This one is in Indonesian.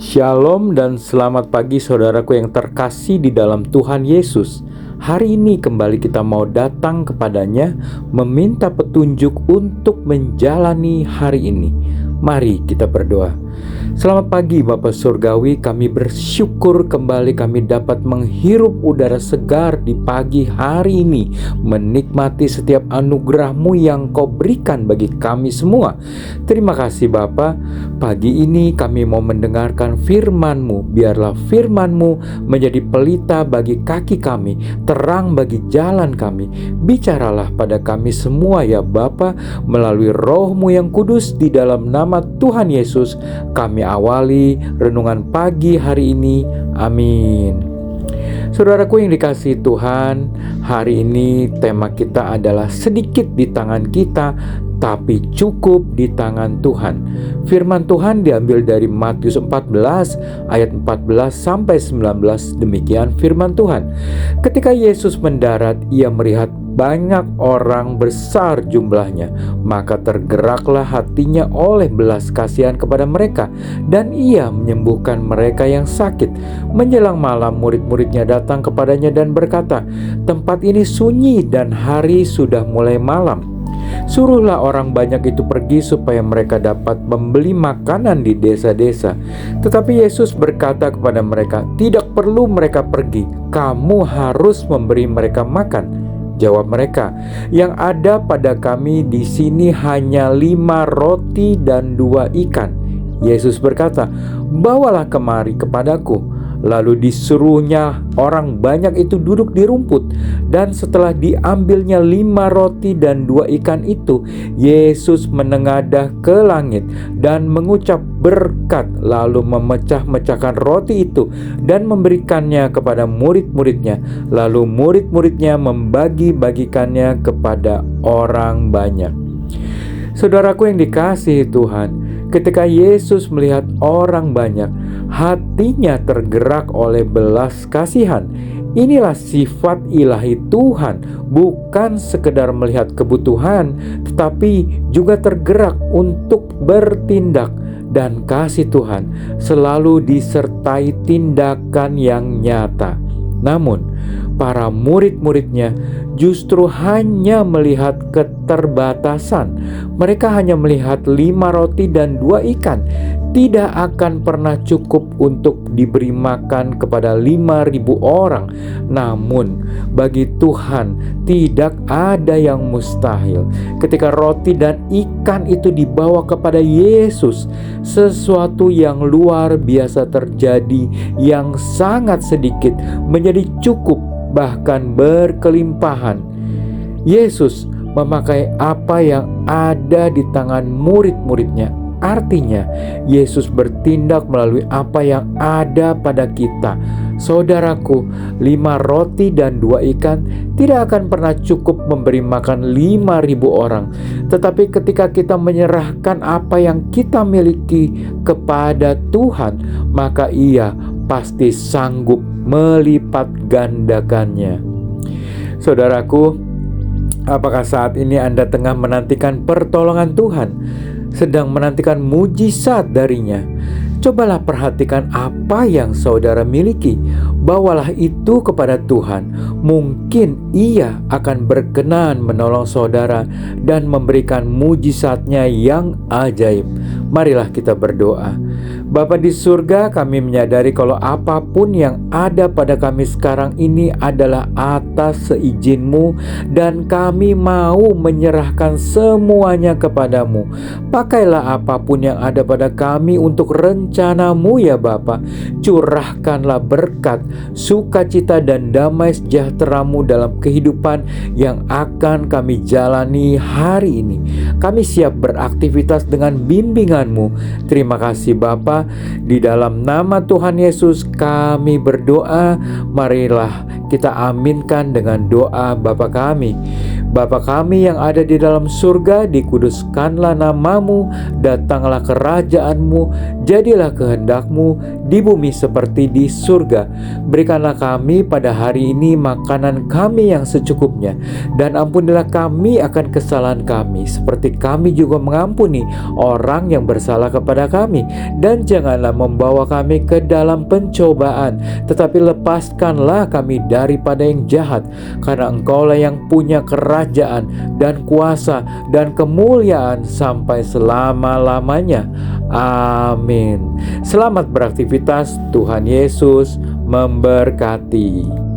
Shalom dan selamat pagi saudaraku yang terkasih di dalam Tuhan Yesus. Hari ini kembali kita mau datang kepadanya meminta petunjuk untuk menjalani hari ini. Mari kita berdoa. Selamat pagi Bapa Surgawi, kami bersyukur kembali kami dapat menghirup udara segar di pagi hari ini, menikmati setiap anugerah-Mu yang Kau berikan bagi kami semua. Terima kasih Bapa. Pagi ini kami mau mendengarkan firman-Mu. Biarlah firman-Mu menjadi pelita bagi kaki kami, terang bagi jalan kami. Bicaralah pada kami semua ya Bapa, melalui Roh-Mu yang kudus. Di dalam nama Tuhan Yesus kami awali renungan pagi hari ini. Amin. Saudaraku yang dikasihi Tuhan, hari ini tema kita adalah sedikit di tangan kita, tapi cukup di tangan Tuhan. Firman Tuhan diambil dari Matius 14 ayat 14 sampai 19. Demikian firman Tuhan. Ketika Yesus mendarat, ia melihat banyak orang besar jumlahnya, maka tergeraklah hatinya oleh belas kasihan kepada mereka, dan ia menyembuhkan mereka yang sakit. Menjelang malam, murid-muridnya datang kepadanya dan berkata, "Tempat ini sunyi dan hari sudah mulai malam. Suruhlah orang banyak itu pergi supaya mereka dapat membeli makanan di desa-desa." Tetapi Yesus berkata kepada mereka, "Tidak perlu mereka pergi, kamu harus memberi mereka makan." Jawab mereka, "Yang ada pada kami di sini hanya 5 roti dan 2 ikan." Yesus berkata, "Bawalah kemari kepadaku." Lalu disuruhnya orang banyak itu duduk di rumput. Dan setelah diambilnya 5 roti dan 2 ikan itu, Yesus menengadah ke langit dan mengucap berkat, lalu memecah-mecahkan roti itu dan memberikannya kepada murid-muridnya. Lalu murid-muridnya membagi-bagikannya kepada orang banyak. Saudaraku yang dikasihi Tuhan, ketika Yesus melihat orang banyak, hatinya tergerak oleh belas kasihan. Inilah sifat ilahi Tuhan, bukan sekedar melihat kebutuhan, tetapi juga tergerak untuk bertindak. Dan kasih Tuhan selalu disertai tindakan yang nyata. Namun, para murid-muridnya justru hanya melihat keterbatasan. Mereka hanya melihat 5 roti dan 2 ikan. Tidak akan pernah cukup untuk diberi makan kepada 5.000 orang. Namun, bagi Tuhan tidak ada yang mustahil. Ketika roti dan ikan itu dibawa kepada Yesus, sesuatu yang luar biasa terjadi, yang sangat sedikit menjadi cukup, bahkan berkelimpahan. Yesus memakai apa yang ada di tangan murid-muridnya. Artinya, Yesus bertindak melalui apa yang ada pada kita. Saudaraku, 5 roti dan 2 ikan tidak akan pernah cukup memberi makan 5.000 orang. Tetapi ketika kita menyerahkan apa yang kita miliki kepada Tuhan, maka Ia pasti sanggup melipat gandakannya. Saudaraku, apakah saat ini Anda tengah menantikan pertolongan Tuhan? Sedang menantikan mujizat darinya? Cobalah perhatikan apa yang saudara miliki. Bawalah itu kepada Tuhan. Mungkin Ia akan berkenan menolong saudara dan memberikan mujizatnya yang ajaib. Marilah kita berdoa. Bapa di surga, kami menyadari kalau apapun yang ada pada kami sekarang ini adalah atas seizin-Mu, dan kami mau menyerahkan semuanya kepadamu. Pakailah apapun yang ada pada kami untuk rencana-Mu ya Bapa. Curahkanlah berkat, sukacita dan damai sejahtera-Mu dalam kehidupan yang akan kami jalani hari ini. Kami siap beraktivitas dengan bimbingan-Mu. Terima kasih Bapa. Di dalam nama Tuhan Yesus kami berdoa. Marilah kita aminkan dengan doa Bapa kami. Bapa kami yang ada di dalam surga, dikuduskanlah namamu, datanglah kerajaan-Mu, jadilah kehendak-Mu di bumi seperti di surga. Berikanlah kami pada hari ini makanan kami yang secukupnya, dan ampunilah kami akan kesalahan kami, seperti kami juga mengampuni orang yang bersalah kepada kami. Dan janganlah membawa kami ke dalam pencobaan, tetapi lepaskanlah kami daripada yang jahat, karena Engkaulah yang punya kerajaan dan kuasa dan kemuliaan sampai selama-lamanya. Amin. Selamat beraktivitas. Tuhan Yesus memberkati.